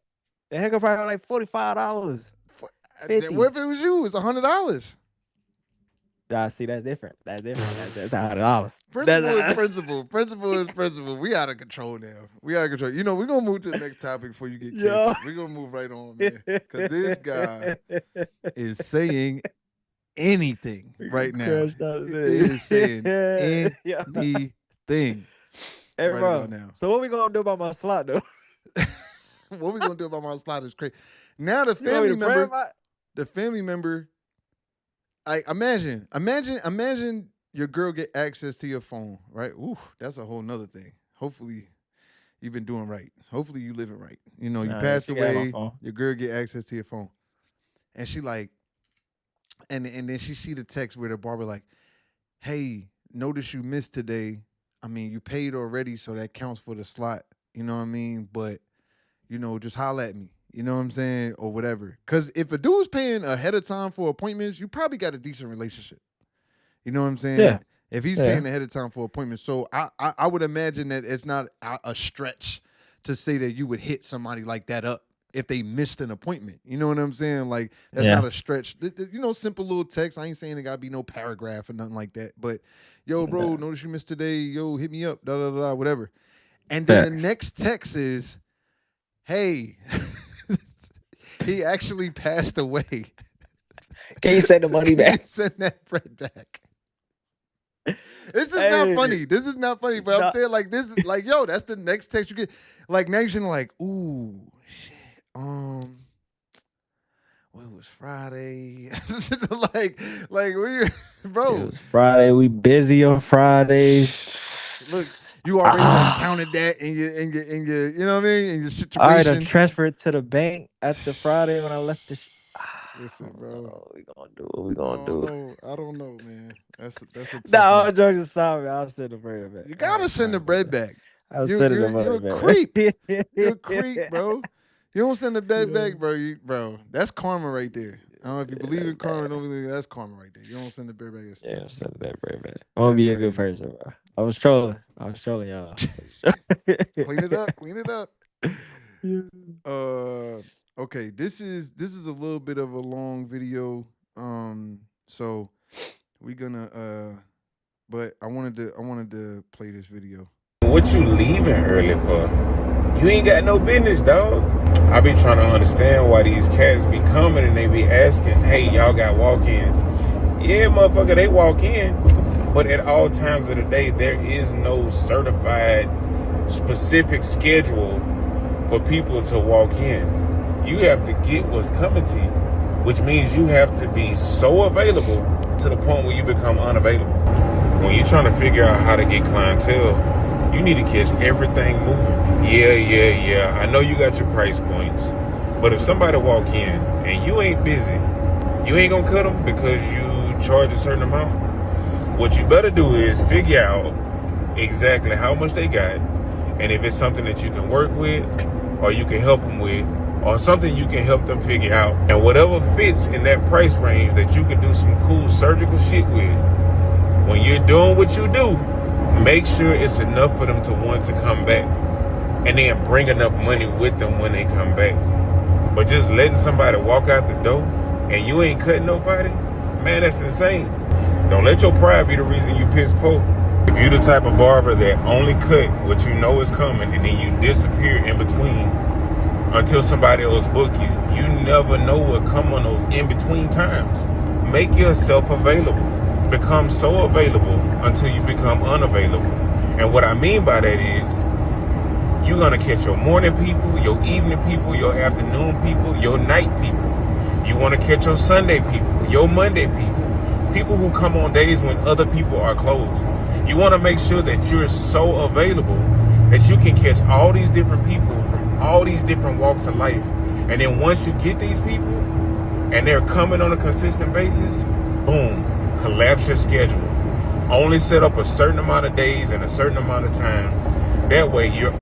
The haircut probably like $45, What 50. if it was you? It's $100. Yeah, see, that's different. That's different. That's $100. Principle is principle. Principle is principle. We out of control now. We out of control. We're gonna move to the next topic before you get Yo. canceled. We're gonna move right on, man. Cause this guy is saying anything We right get now. crashed out He today. is saying Yeah. anything Hey, right about bro. now. So what we gonna do about my slot though? What we gonna do about my slot is crazy. Now the You want me family to pray member, about? the family member, I imagine your girl get access to your phone, right? Ooh, that's a whole nother thing. Hopefully you've been doing right. Hopefully you living right. You Nah, yeah, passed she got my away, phone. your girl get access to your phone. And she like, and then she see the text where the barber like, hey, notice you missed today. I mean, you paid already, so that counts for the slot. You know what I mean? But just holla at me. You know what I'm saying? Or whatever. Because if a dude's paying ahead of time for appointments, you probably got a decent relationship. You know what I'm Yeah. saying? If he's Yeah. paying ahead of time for appointments. So I would imagine that it's not a stretch to say that you would hit somebody like that up if they missed an appointment. You know what I'm saying? Like, that's Yeah. not a stretch. You know, simple little text. I ain't saying it got to be no paragraph or nothing like that. But, yo, bro, notice you missed today. Yo, hit me up. Da, da, da, whatever. And then the next text is, hey, he actually passed away. Can you send the money Can you back? send that bread back? This is not funny. This is not funny. But I'm saying, like, this is like, yo, that's the next text you get. Like, now you're like, ooh, shit. Well, it was Friday. like, we, bro. It was Friday. We busy on Fridays. Look, you already counted that in your, you know what I mean, in your situation. All right, I transferred to the bank at the Friday when I left the. Listen, bro. What we gonna do? What we gonna do? I don't know, man. That's a tough No, one. jokes aside, man. I'll send the bread back. You gotta send the bread back. I'll send the You're money a back. creep. You're a creep, bro. You don't send the bread back, bro. Bro, that's karma right there. I don't know if you believe in karma, don't believe. That's karma right there. You don't send the bread back. Yeah, send that bread back. I'm gonna be a good person, bro. I was trolling, y'all. Clean it up. Okay, this is a little bit of a long video. So we're gonna but I wanted to play this video. What you leaving early for? You ain't got no business, dog. I be trying to understand why these cats be coming and they be asking, hey, y'all got walk-ins? Yeah, motherfucker, they walk in. But at all times of the day, there is no certified, specific schedule for people to walk in. You have to get what's coming to you, which means you have to be so available to the point where you become unavailable. When you're trying to figure out how to get clientele, you need to catch everything moving. Yeah. I know you got your price points, but if somebody walk in and you ain't busy, you ain't gonna cut them because you charge a certain amount. What you better do is figure out exactly how much they got, and if it's something that you can work with, or you can help them with, or something you can help them figure out, and whatever fits in that price range that you can do some cool surgical shit with. When you're doing what you do, make sure it's enough for them to want to come back, and then bring enough money with them when they come back. But just letting somebody walk out the door and you ain't cutting nobody, man, that's insane. Don't let your pride be the reason you piss poor. If you're the type of barber that only cut what you know is coming and then you disappear in between until somebody else book you, you never know what come on those in-between times. Make yourself available. Become so available until you become unavailable. And what I mean by that is, you're gonna catch your morning people, your evening people, your afternoon people, your night people. You wanna catch your Sunday people, your Monday people, people who come on days when other people are closed. You wanna make sure that you're so available that you can catch all these different people from all these different walks of life. And then once you get these people and they're coming on a consistent basis, boom, collapse your schedule. Only set up a certain amount of days and a certain amount of times. That way you're...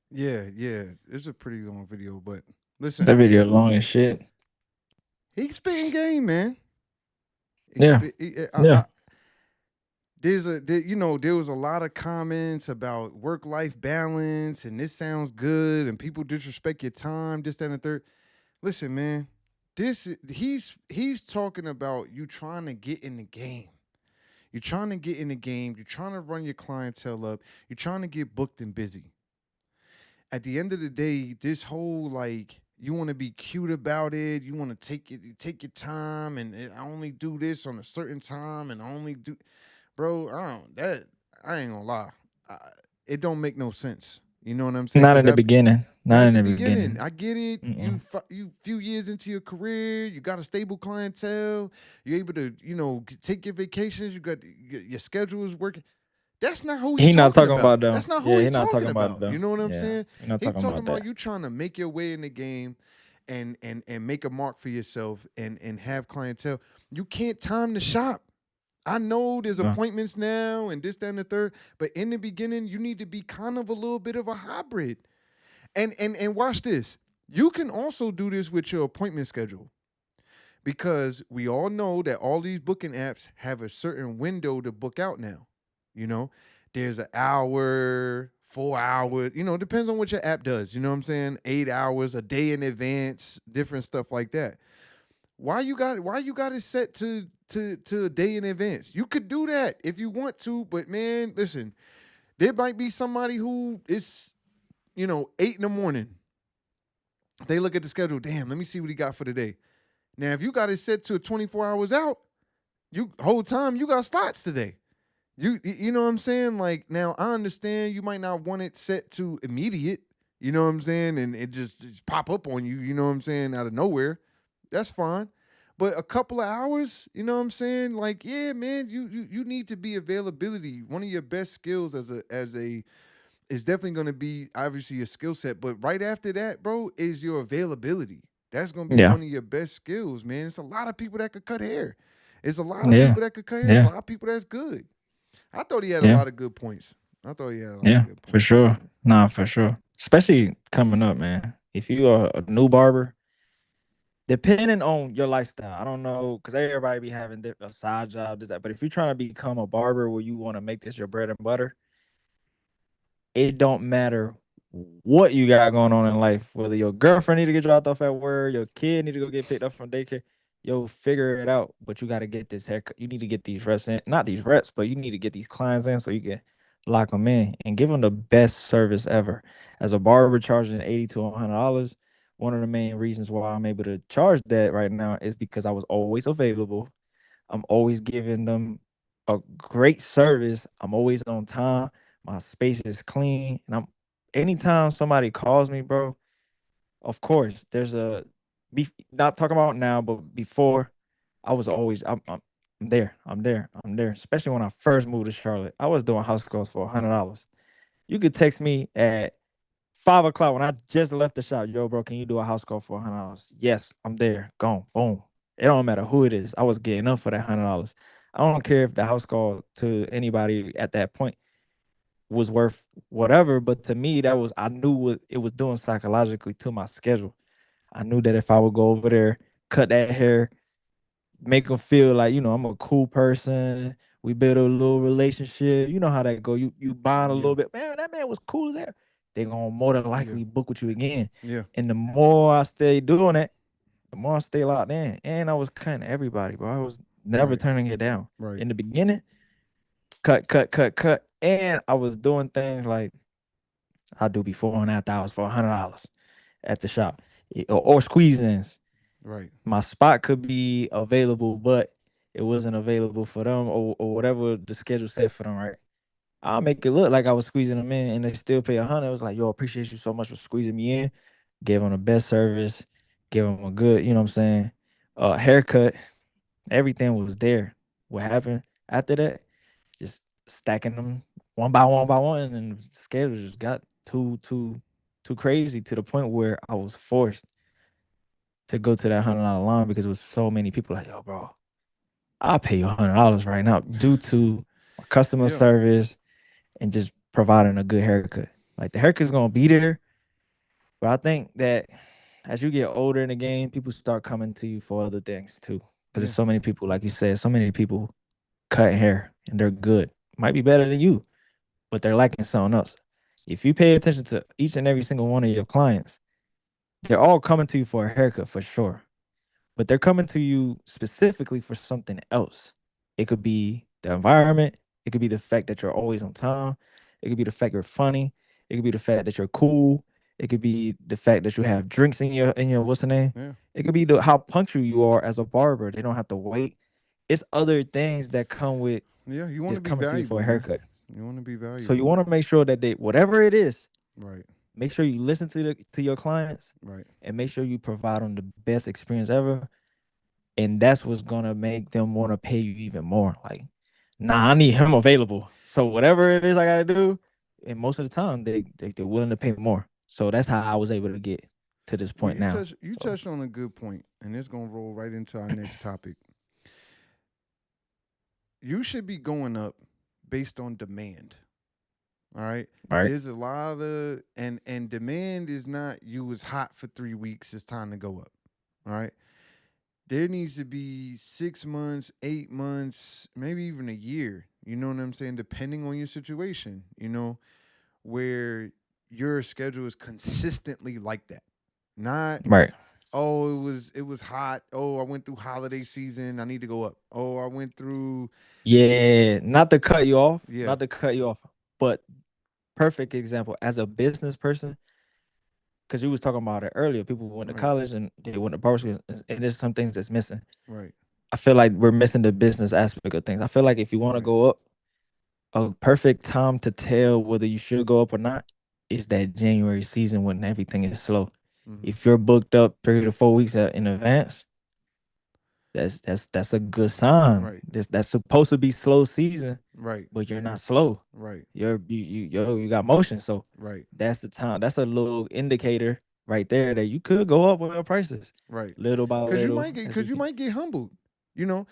Yeah. It's a pretty long video, but listen. That video long as shit. He's spitting game, man. Yeah. There was a lot of comments about work-life balance, and this sounds good, and people disrespect your time, this, that, and the third. Listen, man, he's talking about you trying to get in the game. You're trying to get in the game. You're trying to run your clientele up. You're trying to get booked and busy. At the end of the day, this whole like you want to be cute about it. You want to take your time, and I only do this on a certain time, and I only do, bro. I ain't gonna lie. It don't make no sense. You know what I'm saying? Not in the beginning. Not in the beginning. I get it. You few years into your career, you got a stable clientele. You're able to, take your vacations. You got your schedule is working. That's not who he's talking about. Though. That's not who he's talking about. about. You know what I'm saying? He's not talking about that. You trying to make your way in the game and make a mark for yourself and have clientele. You can't time the shop. I know there's appointments now and this, that, and the third, but in the beginning, you need to be kind of a little bit of a hybrid. And watch this. You can also do this with your appointment schedule because we all know that all these booking apps have a certain window to book out now. You know, there's an hour, 4 hours, depends on what your app does. You know what I'm saying? 8 hours, a day in advance, different stuff like that. Why you got it set to a day in advance? You could do that if you want to, but man, listen, there might be somebody who is, 8 in the morning. They look at the schedule, damn, let me see what he got for the day. Now, if you got it set to 24 hours out, you whole time you got slots today. You know what I'm saying? Like, now I understand you might not want it set to immediate, you know what I'm saying, and it just pop up on you, you know what I'm saying, out of nowhere. That's fine. But a couple of hours, you know what I'm saying? Like, yeah, man, you need to be availability. One of your best skills as a is definitely going to be obviously your skill set, but right after that, bro, is your availability. That's going to be Yeah. one of your best skills, man. It's a lot of people that could cut hair. It's a lot of Yeah. people that could cut hair. It's a Yeah. lot of people that's good. I thought he had a Yeah. lot of good points. I thought he had a lot of Yeah. good For points, sure. man. Nah, for sure. Especially coming up, man. If you are a new barber, depending on your lifestyle, I don't know, because everybody be having a side job, this, that. But if you're trying to become a barber where you want to make this your bread and butter, it don't matter what you got going on in life, whether your girlfriend need to get dropped off at work, your kid need to go get picked up from daycare, yo, figure it out. But you got to get this haircut. You need to get these reps in, not these reps, but you need to get these clients in so you can lock them in and give them the best service ever. As a barber charging $80 to $100, one of the main reasons why I'm able to charge that right now is because I was always available. I'm always giving them a great service. I'm always on time. My space is clean. And I'm anytime somebody calls me, bro, of course, there's not talking about now, but before I was always I'm there. I'm there. I'm there. Especially when I first moved to Charlotte. I was doing house calls for $100. You could text me at 5 o'clock when I just left the shop. Yo, bro, can you do a house call for $100? Yes, I'm there. Gone. Boom. It don't matter who it is. I was getting up for that $100. I don't care if the house call to anybody at that point was worth whatever, but to me, that was I knew what it was doing psychologically to my schedule. I knew that if I would go over there, cut that hair, make them feel like I'm a cool person. We build a little relationship. You know how that go. You bond a Yeah. little bit. Man, that man was cool as hell. They gonna more than Yeah. likely book with you again. Yeah. And the more I stay doing it, the more I stay locked in. And I was cutting everybody, bro. I was never Right. turning it down. Right. In the beginning, cut, cut, cut, cut. And I was doing things like I do before and after hours for $100 at the shop. Or squeeze-ins. Right. My spot could be available, but it wasn't available for them or whatever the schedule set for them, right? I'll make it look like I was squeezing them in and they still pay 100. It was like, yo, appreciate you so much for squeezing me in. Gave them the best service, give them a good, you know what I'm saying, haircut. Everything was there. What happened after that? Just stacking them one by one, and the schedule just got too crazy to the point where I was forced to go to that $100 line because it was so many people like, yo, bro, I'll pay you $100 right now due to my customer Yeah. service and just providing a good haircut. Like the haircut's gonna be there, but I think that as you get older in the game, people start coming to you for other things too. Because Yeah. there's so many people, like you said, so many people cut hair and they're good. Might be better than you, but they're lacking something else. If you pay attention to each and every single one of your clients, they're all coming to you for a haircut for sure. But they're coming to you specifically for something else. It could be the environment. It could be the fact that you're always on time. It could be the fact you're funny. It could be the fact that you're cool. It could be the fact that you have drinks in your what's the name? Yeah. It could be how punctual you are as a barber. They don't have to wait. It's other things that come with Yeah. You want to just be coming to you for valuable, a man. haircut. You want to be So you valuable. want to make sure that they whatever it is, Right. make sure you listen to your clients Right. and make sure you provide them the best experience ever, and that's what's gonna make them want to pay you even more. Like, nah, I need him available. So whatever it is I gotta do, and most of the time they're willing to pay more. So that's how I was able to get to this Well, point now. you So touched on a good point, and it's gonna roll right into our next topic. You should be going up based on demand. All right. Right. There's a lot of and demand is not you was hot for 3 weeks, it's time to go up. All right. There needs to be 6 months, 8 months, maybe even a year. You know what I'm saying? Depending on your situation, where your schedule is consistently like that. Not, Right. oh, it was hot. Oh, I went through holiday season. I need to go up. Oh, I went through Yeah. Not to cut you off. yeah. Not to cut you off. But perfect example as a business person, because you was talking about it earlier. People went to Right. college and they went to barber school, and there's some things that's missing. Right. I feel like we're missing the business aspect of things. I feel like if you want to Right. go up, a perfect time to tell whether you should go up or not is that January season when everything is slow. Mm-hmm. If you're booked up 3 to 4 weeks in advance, that's a good sign. Right. That's supposed to be slow season, Right. but you're not slow. Right. You got motion. So Right. that's the time. That's a little indicator right there that you could go up with your prices Right. little by Because you little. might get as because you keep- might get humbled. You know,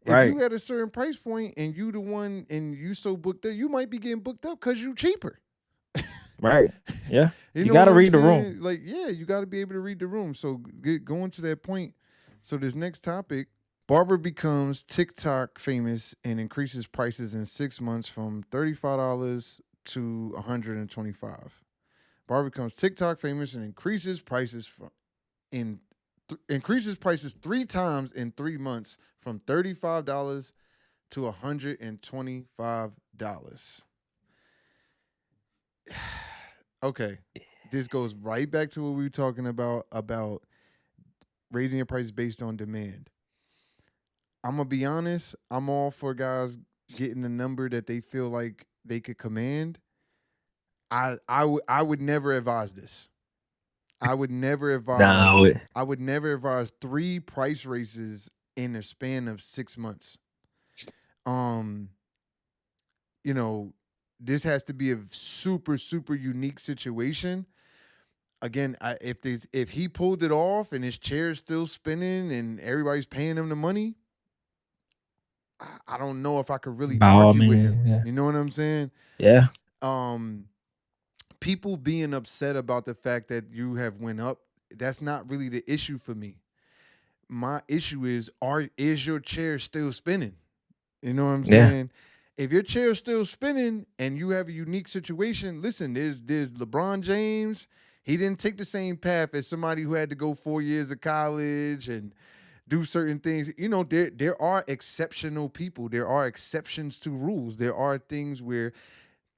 if Right. you at a certain price point and you the one and you so booked up, you might be getting booked up because you cheaper. Right. Yeah. You You know got to what I'm read the room. saying? Like, yeah, you got to be able to read the room. So going to that point. So this next topic, Barber becomes TikTok famous and increases prices in 6 months from $35 to $125. Barber becomes TikTok famous and increases prices increases prices 3 times in 3 months from $35 to $125. Okay. This goes right back to what we were talking about raising your price based on demand. I'm gonna be honest, I'm all for guys getting the number that they feel like they could command. I would never advise this. I would never Nah, advise 3 price raises in a span of 6 months. Um, this has to be a super super unique situation. Again, if he pulled it off and his chair is still spinning and everybody's paying him the money, I don't know if I could really by all argue with him. means, yeah. You know what I'm saying? Yeah. People being upset about the fact that you have went up, that's not really the issue for me. My issue is your chair still spinning? You know what I'm Yeah. saying? If your chair is still spinning and you have a unique situation, listen, there's LeBron James. He didn't take the same path as somebody who had to go 4 years of college and do certain things. There are exceptional people. There are exceptions to rules. There are things where,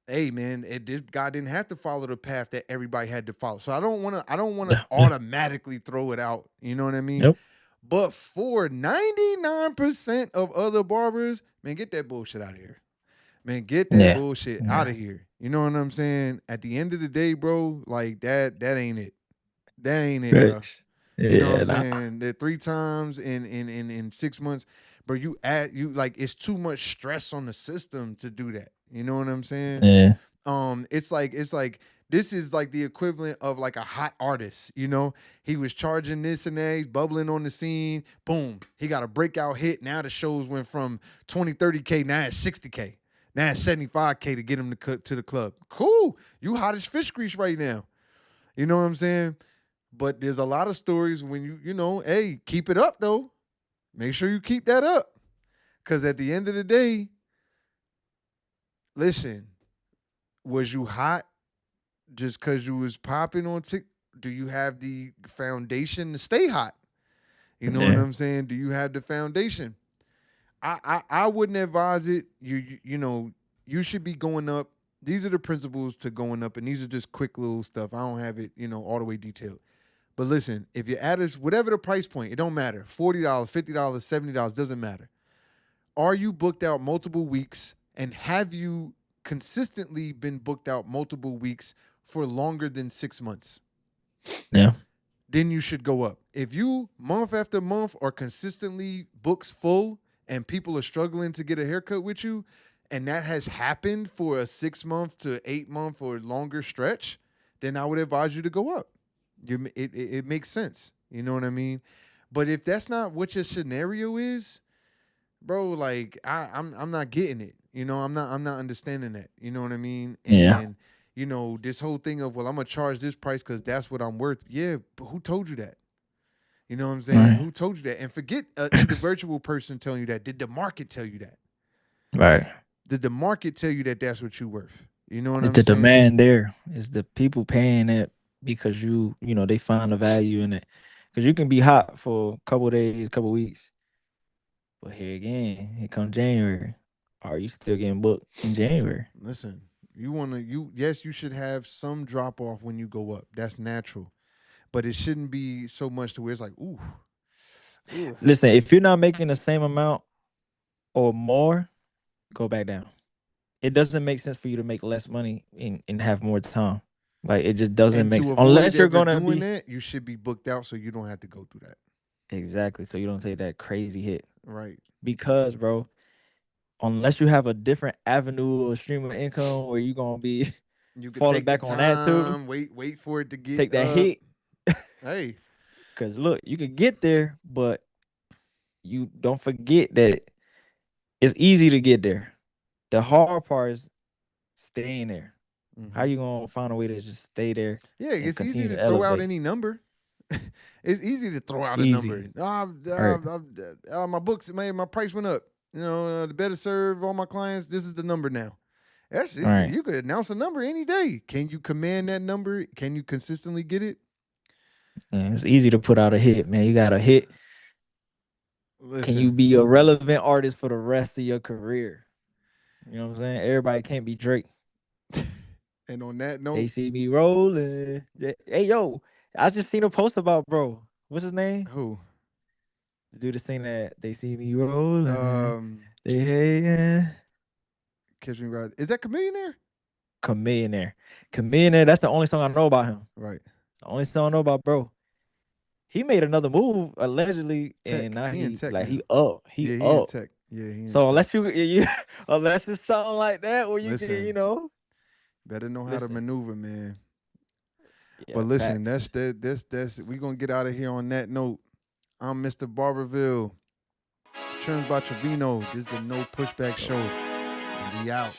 hey man, this guy didn't have to follow the path that everybody had to follow. So I don't want to Yeah. automatically throw it out. You know what I mean? Yep. But for 99% of other barbers, man, get that bullshit out of here. Man, get that Yeah. bullshit out of here. You know what I'm saying? At the end of the day, bro, like that ain't it. That ain't it, bro. Facts. You know what I'm Yeah. saying? That 3 times in 6 months, bro, you like it's too much stress on the system to do that. You know what I'm saying? Yeah. It's like this is like the equivalent of like a hot artist. He was charging this and that, he's bubbling on the scene. Boom, he got a breakout hit. Now the shows went from 20-30K, now it's 60K. Now it's 75K to get him to the club. Cool, you hot as fish grease right now. You know what I'm saying? But there's a lot of stories when hey, keep it up though. Make sure you keep that up. Because at the end of the day, listen, was you hot just because you was popping on TikTok? Do you have the foundation to stay hot? You know what I'm saying? Do you have the foundation? I wouldn't advise it. You should be going up. These are the principles to going up, and these are just quick little stuff. I don't have it, all the way detailed. But listen, if you're at whatever the price point, it don't matter. $40, $50, $70, doesn't matter. Are you booked out multiple weeks, and have you consistently been booked out multiple weeks for longer than 6 months? Yeah. Then you should go up. If you month after month are consistently books full and people are struggling to get a haircut with you, and that has happened for a 6 month to 8 month or longer stretch, then I would advise you to go up. It makes sense. You know what I mean? But if that's not what your scenario is, bro, like I'm not getting it. You know, I'm not understanding that. You know what I mean? Yeah. And you know, this whole thing of, well, I'm gonna charge this price because that's what I'm worth. Yeah, but who told you that? You know what I'm saying? Right. Who told you that? And forget the virtual person telling you that. Did the market tell you that? Right. Did the market tell you that that's what you're worth? You know what It's I'm the saying? demand there. It's the people paying it because they find the value in it. Because you can be hot for a couple days, couple weeks, but here comes January. Are you still getting booked in January? Listen, you should have some drop off when you go up. That's natural. But it shouldn't be so much to where it's like, ooh. Listen, if you're not making the same amount or more, go back down. It doesn't make sense for you to make less money and have more time. Like it just doesn't And make to sense avoid unless you're ever gonna doing be that, you should be booked out so you don't have to go through that. exactly. So you don't take that crazy hit Right. because, bro, unless you have a different avenue or stream of income where you're gonna be You could falling take the back on that too, time, wait for it to get take that hit. Hey. Cause look, you can get there, but you don't forget that it's easy to get there. The hard part is staying there. How you gonna find a way to just stay there? Yeah, And it's easy continue to to throw out elevate? any number. It's easy to throw out a number. Easy. Right. My books, my price went up. You know, to better serve all my clients, this is the number now. That's it. Right. You could announce a number any day. Can you command that number? Can you consistently get it? And it's easy to put out a hit, man. You got a hit. Can you Listen, be a relevant artist for the rest of your career? You know what I'm saying? Everybody can't be Drake. and on that note, They see me rolling. Hey, yo, I just seen a post about bro. What's his name? who? The dude that's saying that they see me rolling. They hating. Catch Me Ride. Is that Chameleonaire? Chameleonaire. That's the only song I know about him. Right. The only song I know about bro. He made another move allegedly, Tech. and now He in tech like now. he up. He He up. in tech. Yeah, he in So tech. unless it's something like that where you Listen, can, better know how to maneuver, man. Yeah, But listen, facts. that's we gonna get out of here on that note. I'm Mr. Barberville. Trims by Trevino. This is the No Pushback Show. And we out.